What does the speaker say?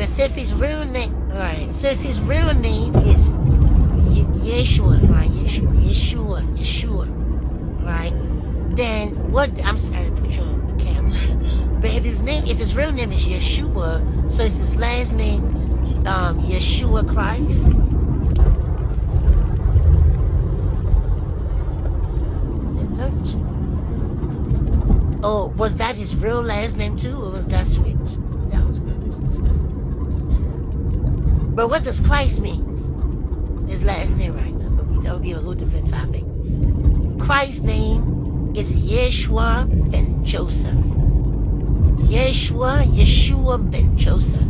Now, so if his real name, alright, so if his real name is Yeshua, right? Yeshua, right? Then what? I'm sorry to put you on the camera, but if his real name is Yeshua, so is his last name Yeshua Christ? Oh, was that his real last name too, or was that switched? That was weird. But what does Christ means? His last name right now, but that'll be a whole different topic. Christ's name is Yeshua ben Joseph. Yeshua ben Joseph.